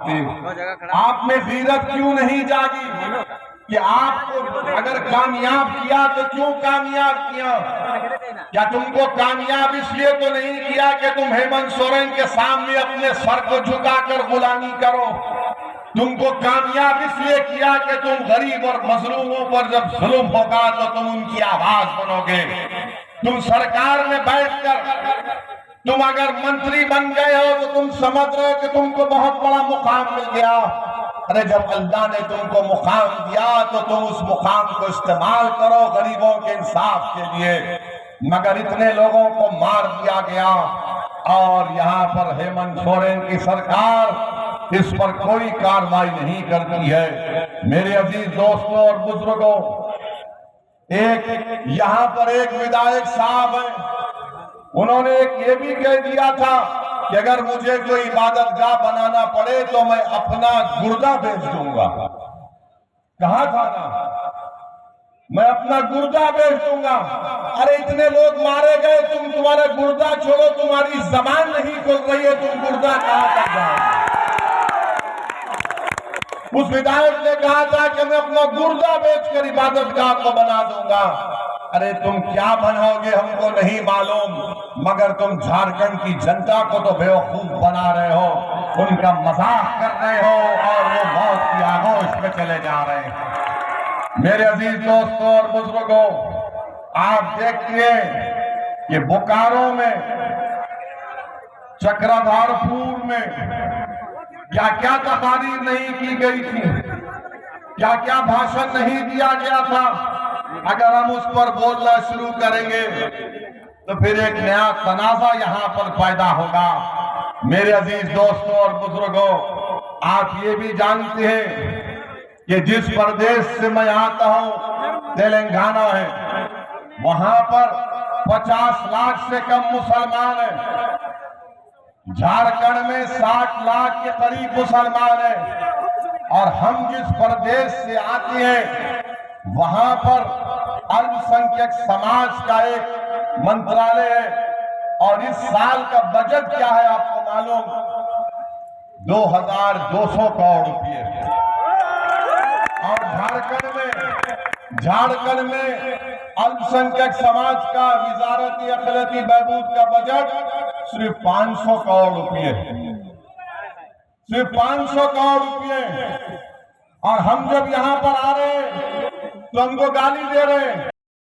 आप में गीरत क्यों नहीं जागी कि आपको अगर कामयाब किया तो क्यों कामयाब किया? क्या तुमको कामयाब इसलिए तो नहीं किया कि तुम हेमंत सोरेन के सामने अपने सर को झुकाकर गुलामी करो? तुमको कामयाब इसलिए किया कि तुम गरीब और मजलूमों पर जब जुल्म होगा तो तुम उनकी आवाज बनोगे। तुम सरकार में बैठकर तुम अगर मंत्री बन गए हो तो तुम समझ रहे हो कि तुमको बहुत बड़ा मुकाम मिल गया। अरे जब अल्लाह ने तुमको मुकाम दिया तो तुम उस मुकाम को इस्तेमाल करो गरीबों के इंसाफ के लिए। मगर इतने लोगों को मार दिया गया और यहाँ पर हेमंत सोरेन की सरकार इस पर कोई कार्रवाई नहीं करती है। मेरे अजीज दोस्तों और बुजुर्गों, एक यहाँ पर एक विधायक साहब है, उन्होंने एक ये भी कह दिया था कि अगर मुझे कोई इबादतगाह बनाना पड़े तो मैं अपना गुर्दा बेच दूंगा। कहा था ना, मैं अपना गुर्दा बेच दूंगा। अरे इतने लोग मारे गए, तुम्हारा गुर्दा छोड़ो, तुम्हारी जबान नहीं खुल रही है, तुम गुर्दा कहां तक जाओगे? उस विधायक ने कहा था कि मैं अपना गुर्दा बेचकर इबादतगाह को बना दूंगा। अरे तुम क्या बनोगे हमको नहीं मालूम, मगर तुम झारखंड की जनता को तो बेवकूफ बना रहे हो, उनका मजाक कर रहे हो और वो मौत की आगोश में चले जा रहे हैं। मेरे अजीज दोस्तों और बुजुर्गों, आप देखिए कि बोकारो में, चक्रधरपुर में क्या क्या तकारीर नहीं की गई थी, क्या क्या भाषण नहीं दिया गया था। अगर हम उस पर बोलना शुरू करेंगे तो फिर एक नया तनाजा यहां पर पैदा होगा। मेरे अजीज दोस्तों और बुजुर्गों, आप ये भी जानते हैं कि जिस प्रदेश से मैं आता हूं, तेलंगाना है, वहां पर 50 लाख से कम मुसलमान हैं। झारखंड में 60 लाख के करीब मुसलमान हैं। और हम जिस प्रदेश से आते हैं वहां पर अल्पसंख्यक समाज का एक मंत्रालय है और इस साल का बजट क्या है आपको मालूम? 2200 करोड़ रुपये। और झारखंड में अल्पसंख्यक समाज का वजारती अखिलती बहबूद का बजट सिर्फ 500 करोड़ रुपये, सिर्फ 500 करोड़ रुपये। और हम जब यहाँ पर आ रहे हैं तो हमको गाली दे रहे हैं।